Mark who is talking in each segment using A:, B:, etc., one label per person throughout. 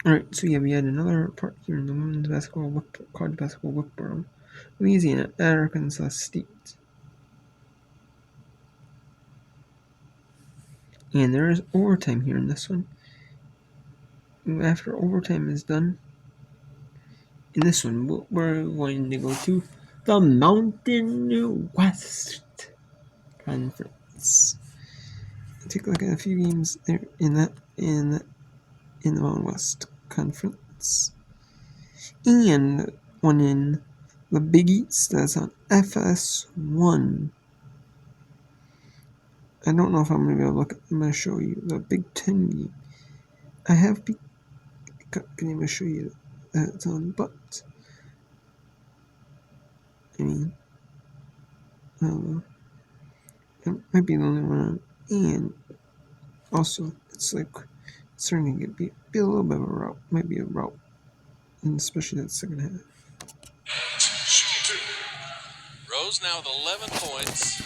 A: Alright, so yeah, we had another part here in the women's basketball, college basketball Whitboro, Louisiana, at Arkansas State. And there is overtime here in this one. After overtime is done, in this one, we're going to go to the Mountain West Conference. Take a look at a few games there in the Mountain West Conference, and one in the Big East that's on FS1. I don't know if I'm going to be able to look at. I'm going to show you the Big Ten game. I have been able to show you that it's on, but I mean, it might be the only one on, and also it's like it's starting to be a little bit of a route, might be a route, and especially that second half.
B: Rose now with 11 points.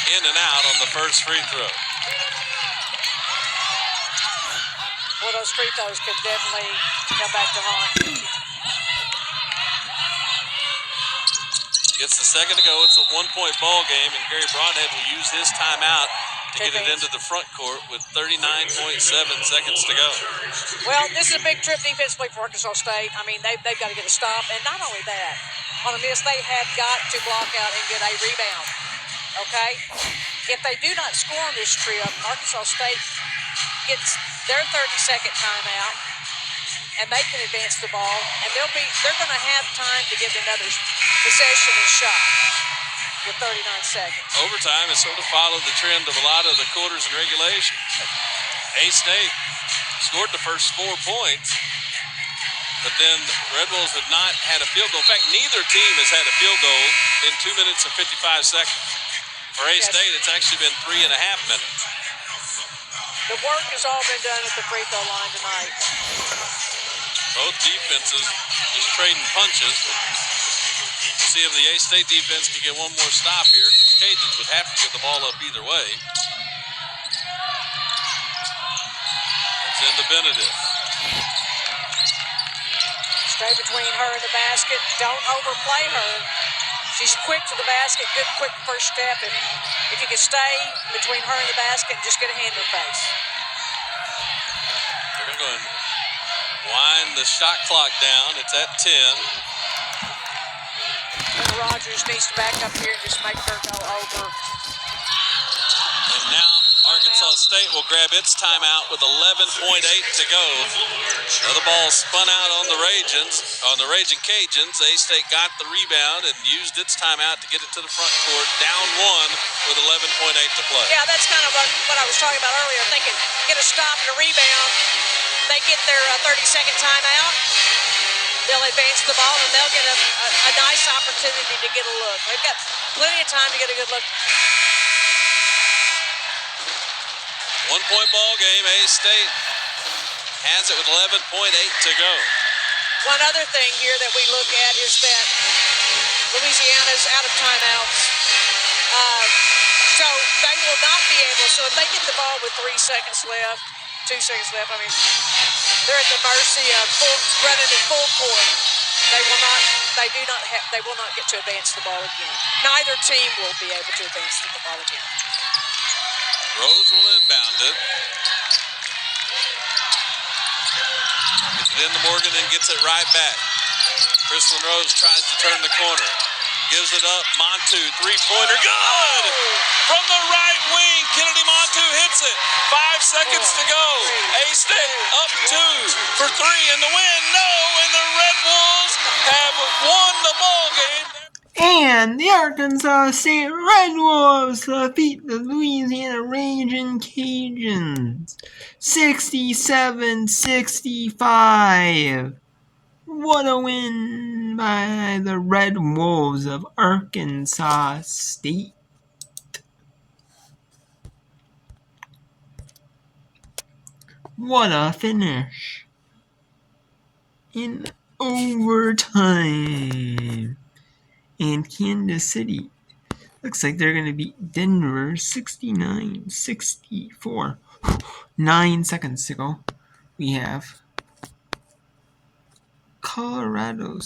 B: In and out on the first free throw.
C: Well, those free throws could definitely come back to haunt.
B: Gets the second to go. It's a 1-point ball game, and Gary Broadhead will use his timeout to get it into the front court with 39.7 seconds to go.
C: Well, this is a big trip defensively for Arkansas State. I mean, they've got to get a stop, and not only that, on a miss, they have got to block out and get a rebound. Okay? If they do not score on this trip, Arkansas State gets their 30-second timeout, and they can advance the ball, and they're going to have time to get another possession and shot with 39 seconds.
B: Overtime has sort of followed the trend of a lot of the quarters in regulation. A-State scored the first 4 points, but then Red Wolves have not had a field goal. In fact, neither team has had a field goal in 2 minutes and 55 seconds. For A-State, it's actually been 3.5 minutes.
C: The work has all been done at the free throw line tonight.
B: Both defenses just trading punches. We'll see if the A-State defense can get one more stop here, because Cajuns would have to get the ball up either way. It's into Benedict.
C: Stay between her and the basket. Don't overplay her. She's quick to the basket. Good, quick first step. If you can stay between her and the basket and just get a hand in her face.
B: They're going to go and wind the shot clock down. It's at 10.
C: Rogers needs to back up here and just make her go over.
B: And now Arkansas State will grab its timeout with 11.8 to go. Now the ball spun out on the Raging Cajuns. A-State got the rebound and used its timeout to get it to the front court. Down 1 with 11.8 to play.
C: Yeah, that's kind of what I was talking about earlier. If they can get a stop and a rebound, they get their 30-second timeout. They'll advance the ball, and they'll get a nice opportunity to get a look. They've got plenty of time to get a good look.
B: 1-point ball game. A-State has it with 11.8 to go.
C: One other thing here that we look at is that Louisiana's out of timeouts. So they will not be able, so if they get the ball with 3 seconds left, 2 seconds left, I mean, they're at the mercy of running in full court. They will not get to advance the ball again. Neither team will be able to advance the ball again.
B: Rose will inbound it. Gets it into Morgan and gets it right back. Kristen Rose tries to turn the corner. Gives it up. Montu, three-pointer. Good! From the right wing, Kennedy Montu hits it. 5 seconds to go. A-State up 2 for 3 in the win. No, and the Red Wolves have won the ball game.
A: And the Arkansas State Red Wolves defeat the Louisiana Raging Cajuns 67-65. What a win by the Red Wolves of Arkansas State. What a finish in overtime. And Kansas City Looks like they're going to beat Denver 69-64. 9 seconds to go. We have Colorado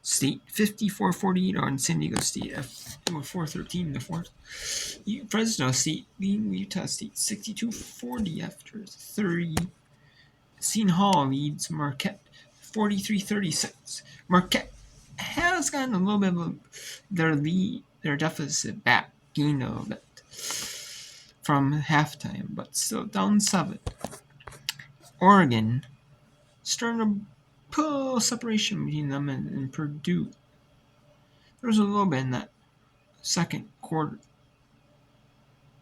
A: State 54-48 on San Diego State with 4:13 in the fourth. Fresno State leading Utah State 62-40 after 30. Seton Hall leads Marquette 43-36. Marquette has gotten a little bit of their deficit back, gained a little bit from halftime, but still down 7. Oregon starting to pull separation between them and Purdue. There was a little bit in that second quarter.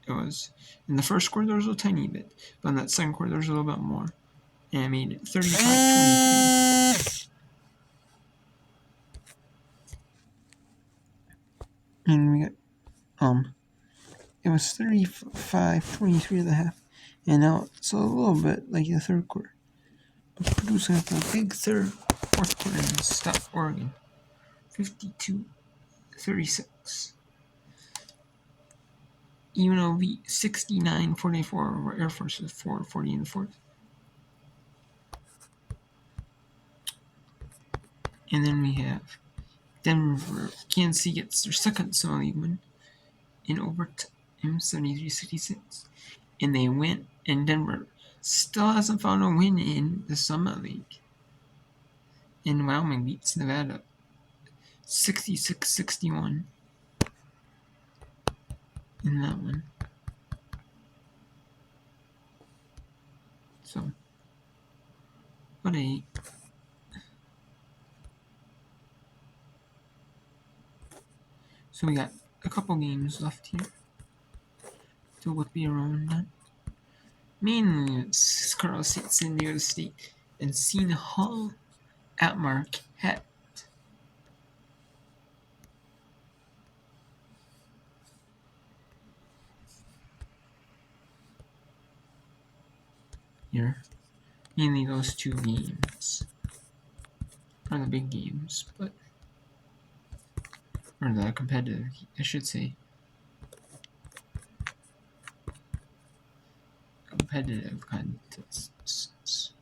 A: It was in the first quarter there was a tiny bit, but in that second quarter there was a little bit more, and it made it 35-23. And we got it was 35-23 at the half, and now it's a little bit like the third quarter. But Purdue's gonna have a big fourth quarter and stop Oregon 52-36. UNLV 69-44 over Air Force with 4:40 in the fourth. And then we have Denver. Kansas City gets their second Summer League win in overtime, 73-66. And they win, and Denver still hasn't found a win in the Summer League. And Wyoming beats Nevada 66-61 in that one. So, what a So we got a couple games left here to look around that. Mainly it's Colorado State, San Diego State, and Seton Hall at Marquette. Here, mainly those two games are the big games, but or the competitive, I should say. Competitive contests,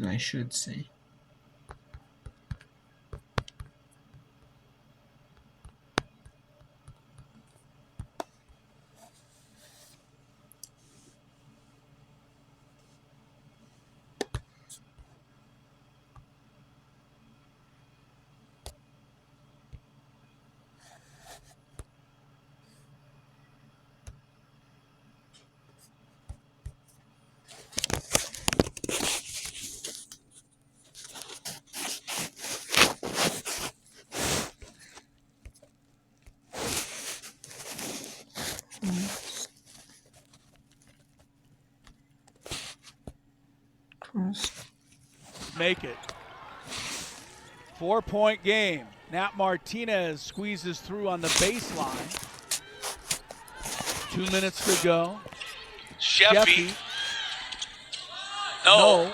A: I should say.
D: Make it. 4-point game. Nat Martinez squeezes through on the baseline. 2 minutes to go.
B: Sheffy. No.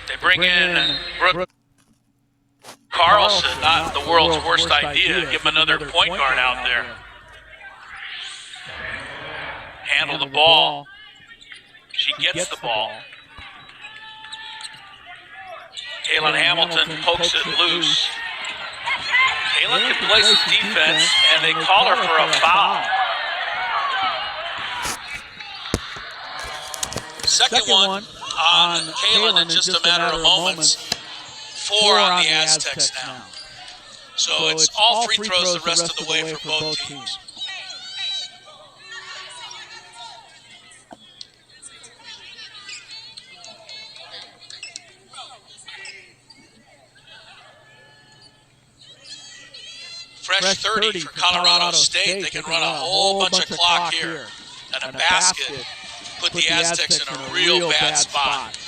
B: They bring in Brooke Carlson, not the world's worst idea. Give him another point guard out there. Handle the ball. She gets the ball. Kaylin Hamilton pokes it loose. Kaylin can play some defense, and they call her for a foul. Second one on Kaylin in just a matter of moments. 4 on the Aztecs now. So it's all free throws the rest of the way for both teams. Fresh 30 for Colorado State. They can run a whole bunch of clock here. And a basket put the Aztecs in a real bad spot.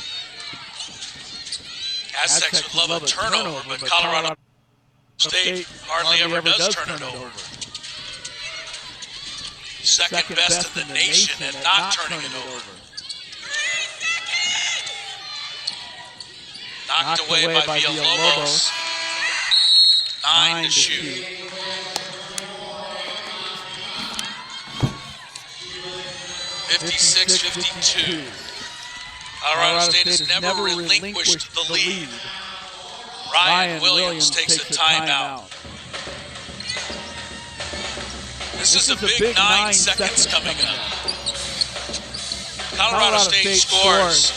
B: Aztecs would love a turnover, but Colorado State hardly ever does turn it over. Second best in the nation at not turning it over. Knocked away by Villalobos. 9 to shoot. (56-52). Colorado State has never relinquished the lead. Ryan Williams takes a timeout. This is a big 9 seconds coming up. Colorado State scores.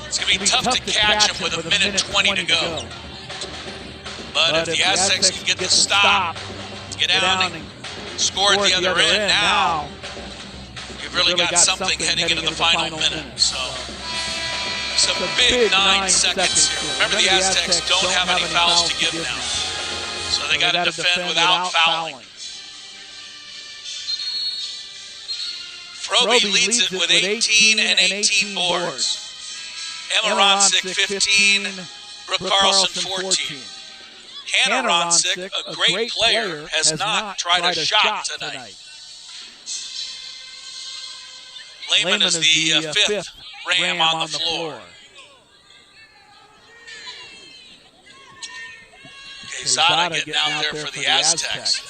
B: It's going to be tough to catch them with a minute 20 to go. But if the Aztecs can get the stop, get down and score at the other end now, you've really got something heading into the final minute. So it's a big 9 seconds here. Remember, the Aztecs don't have any fouls to give now. So they got to defend without fouling. Frobe leads it with 18 and 18 boards. Emma Ronsick, 15. Brooke Carlson, 14. Hannah Ronsick, a great player, has not tried a shot tonight. Lehman is the fifth Ram on the floor. Quesada getting out there for the Aztecs.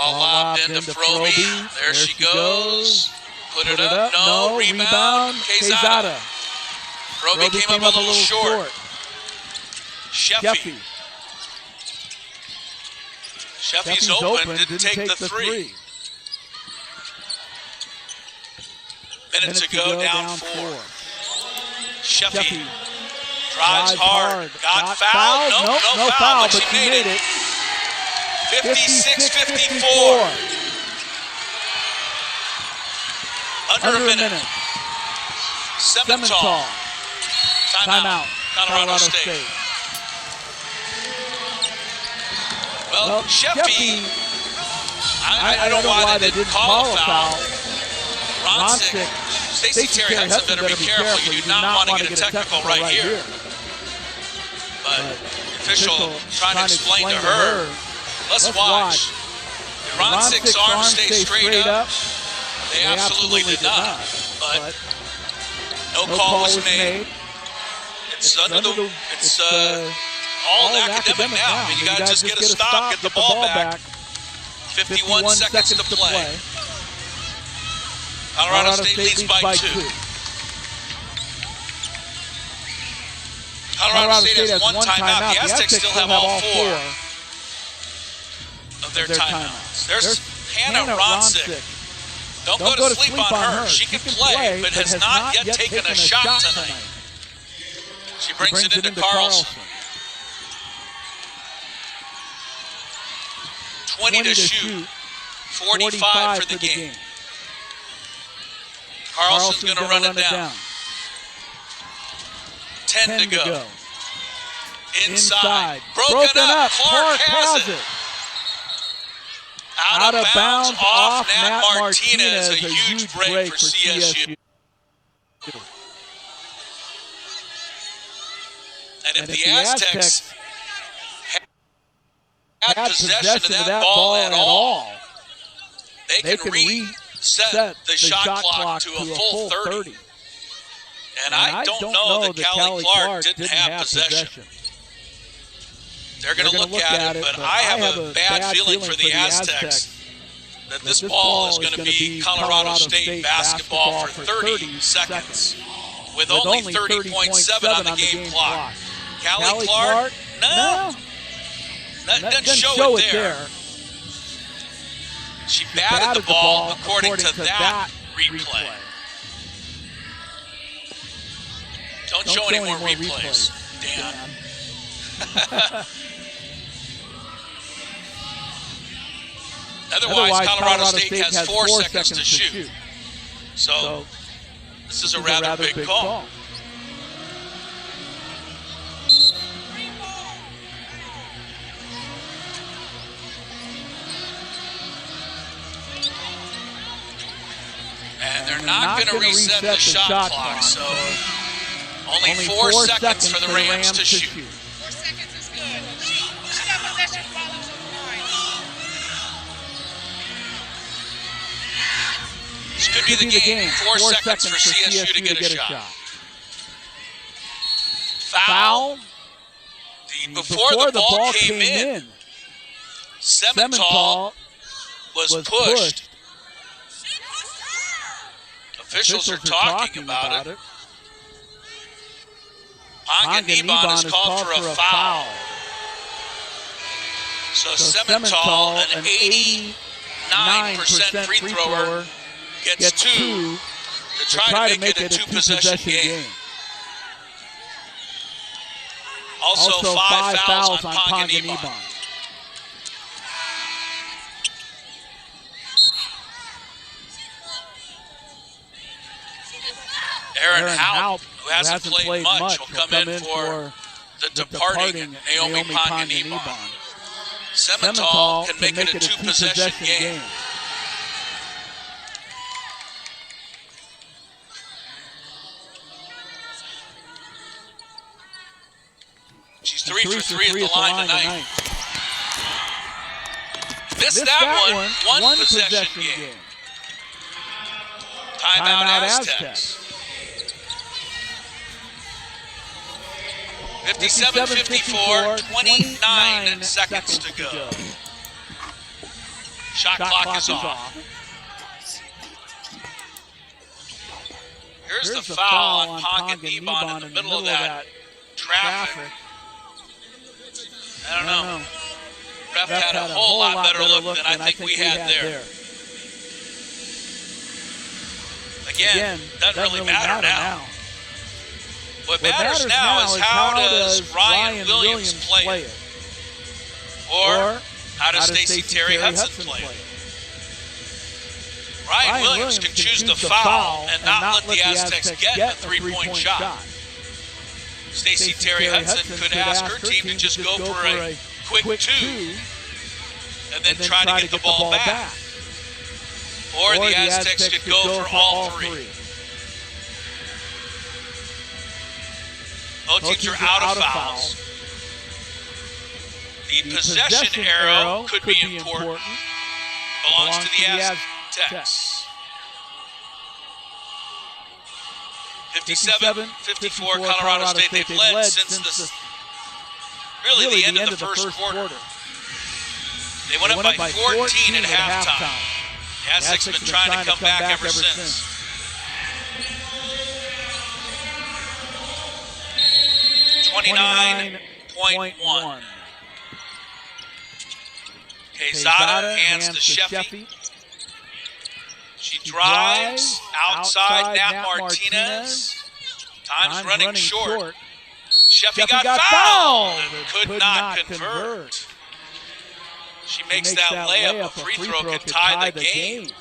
B: All lobbed into Frobe. There she goes. Put it up. No. Rebound. Quesada. Frobe came up a little short. Sheffy. Sheffy's open. Didn't take the three. Minutes ago, down 4. Sheffy drives hard. Got fouled. No foul, but she made it. 56-54. Under a minute. Semental. Timeout. Colorado State. Well, Sheffy, I don't know why they didn't call a foul. Ronsick, Stacey Terry Hudson better be careful. You do not want to get a technical right here. But the official trying to explain to her. Let's watch. Did Ronsick's arms stay straight up? They absolutely did not. But no call was made. It's all academic now. I mean, you got to just get a stop, get the ball back. 51 seconds to play. Colorado State leads by 2. Colorado State has 1 timeout. The Aztecs still have all 4 of their timeouts. There's Hannah Ronsick. Don't go to sleep on her. She can play, but has not yet taken a shot tonight. She brings it into Carlson. 20 to shoot. 45 for the game. Carlson's going to run it down. 10 to go. Inside. Broken up. Clark has it. Out of bounds off Nat Martinez. A huge break for CSU. And if the Aztecs had possession of that ball at all, they can reset the shot clock to a full 30. And I don't know that Callie Clark didn't have possession. They're going to look at it, but I have a bad feeling for the Aztecs that this ball is going to be Colorado State basketball for 30 seconds with only 30.7 on the game clock. Callie Clark? No. That doesn't show it there. She batted the ball according to that replay. Don't show any more replays, Dan. Otherwise, Colorado State has 4 seconds to shoot. So this is a rather big call. And they're not going to reset the shot clock, so only 4 seconds for the Rams to shoot.
E: 4 seconds is good. She got possession while it's on the line.
B: This could be the game. 4 seconds for CSU to get a shot. Foul. Before the ball came in, Semental was pushed. Officials are talking about it. Panganiban is called for a foul. So Semental, an 89% free thrower, gets 2 to try to make it a 2-possession game. Also 5 fouls on Panganiban. Aaron Haupt, who hasn't played much, will come in for the departing Naomi Panganiban. Semental can make it a 2-possession game. She's 3 for 3 at the line tonight. Missed that one. 1-possession game. Timeout Aztecs. 57-54, 29 seconds to go. Shot clock is off. Here's the foul on Panganiban in the middle of that traffic. I don't know. Ref had a whole lot better look than I think we had there. Again, doesn't really matter now. What matters now is how does Ryan Williams play it? Or how does Stacey Terry Hudson play it? Ryan Williams can choose to foul and not let the Aztecs get a 3-point shot. Stacey Terry Hudson could ask her team to just go for a quick 2 and then try to get the ball back. Or the Aztecs could go for all 3. Both teams are out of fouls. The possession arrow could be important. Belongs to the Aztecs. 57-54 Colorado State. They've led since the end of the first quarter. They went up by 14 at halftime. The Aztecs have been trying to come back ever since. .1. Quezada hands to Sheffy. She drives outside Nat Martinez. Time's running short. Sheffy got fouled and could not convert. She makes that layup. A free throw could tie the game.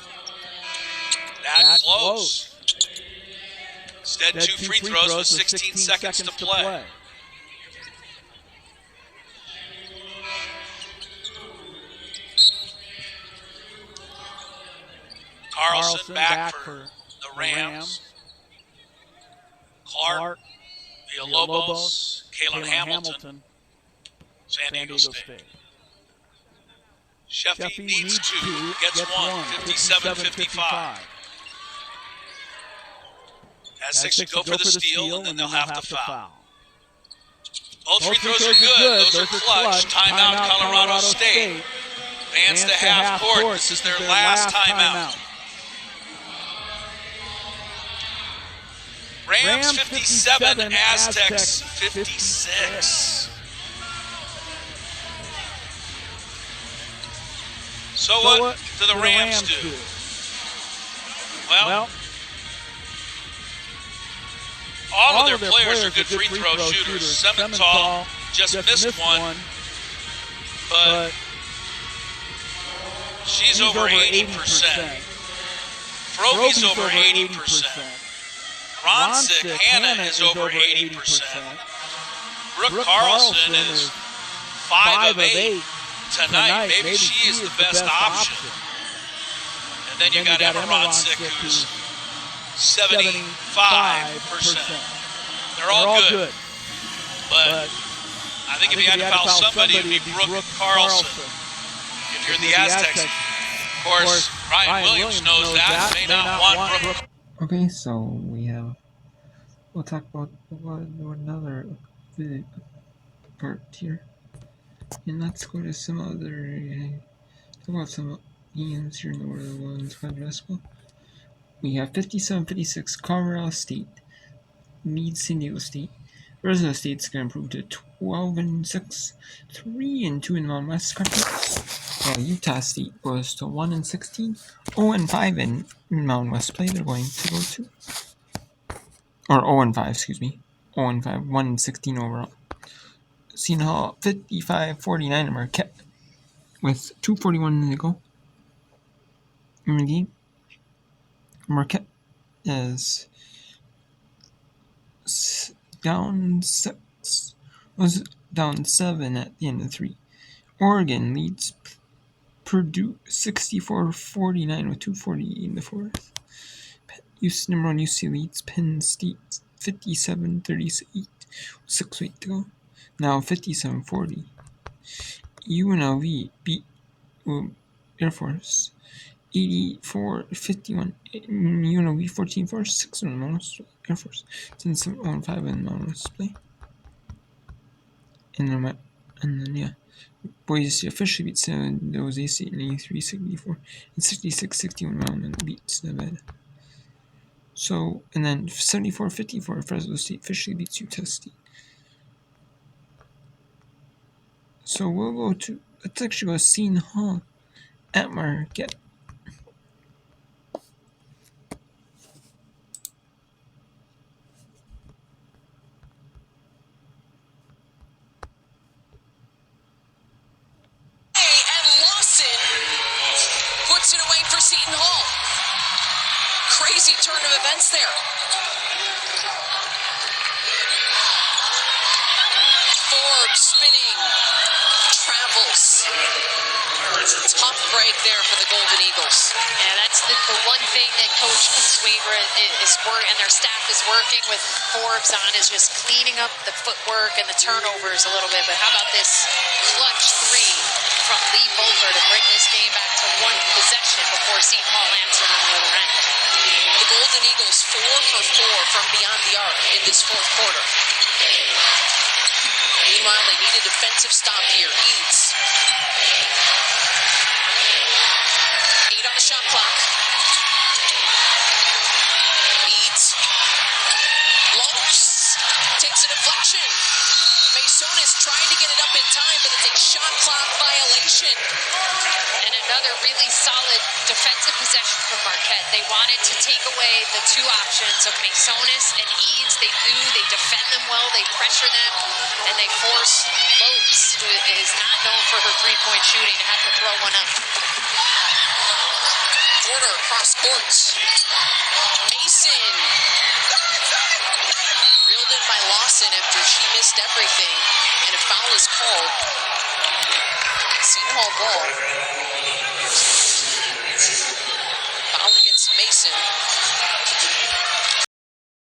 B: That close. Instead, 2 free throws with 16 seconds to play. Carlson back for the Rams. Clark, Villalobos, Kalen Hamilton, San Diego State. Sheffy needs 2, gets 1, 57-55. Aztecs should go for the steal, and then they'll have to foul. Both free throws are good. Those are clutch. Timeout, Colorado State. Advance to half court. This is their last timeout. Rams 57, Aztecs 56. So what do the Rams do? Well, all of their players are good free throw shooters. Semental just missed one, but she's over 80%. Froby's over 80%. Ronsick, Hannah is over 80%. Brooke Carlson is 5 of 8 tonight. Maybe she is the best option. And then you got Emma Ronsick, who's 75%. They're all good. But I think if you had to foul somebody, it would be Brooke Carlson. If you're the Aztecs, of course, Ryan Williams knows that. May not want Brooke.
A: Okay, so we'll talk about another part here. And let's go to some other, talk about some games here in the World Ones College Basketball. We have 57-56, Colorado State leads San Diego State. Fresno State's going to improve to 12-6, 3-2 in the Mountain West Conference. While Utah State goes to 1-16, 0-5 in Mountain West play. They're going to go to, or 0-5, excuse me, 0-5, 1-16 overall. Seton Hall 55-49 at Marquette with 2:41 to go in the game. Marquette is down 6, was down 7 at the end of 3. Oregon leads Purdue 64-49 with 2:40 in the fourth. Number 1 UC leads Penn State 57-38 with 6:08 to go. Now 57-40. UNLV beat Air Force 84-51. UNLV 14-4, 6 in the Air Force 10-7-5 in the play. And then yeah, Boise State officially beat San Jose State in 83-74 and 66-61 Mountain beats Nevada. So, and then 74-54 Fresno State officially beats Utah State. So let's actually go to Seton Hall at Marquette.
F: Puts it away for Seton Hall. Crazy turn of events there. Forbes spinning. Travels. Tough break there for the Golden Eagles.
G: Yeah, that's the one thing that Coach Sweever and their staff is working with Forbes on is just cleaning up the footwork and the turnovers a little bit. But how about this clutch 3 from Lee Bolter to bring this game back to one possession before Seton Hall answered on the other end.
F: The Golden Eagles 4 for 4 from beyond the arc in this fourth quarter. Meanwhile, they need a defensive stop here. Eads. 8 on the shot clock. Eads. Lopes. Takes a deflection. Masonis tried to get it up in time, but it's a shot clock violation.
G: And another really solid defensive possession from Marquette. They wanted to take away the two options of Masonis and Eads. They defend them well, they pressure them, and they force Lopes, who is not known for her three-point shooting, to have to throw one up.
F: Porter across courts. Mason. Reeled in by Lawson after she missed everything, and a foul is called. Seton Hall ball. Foul against Mason.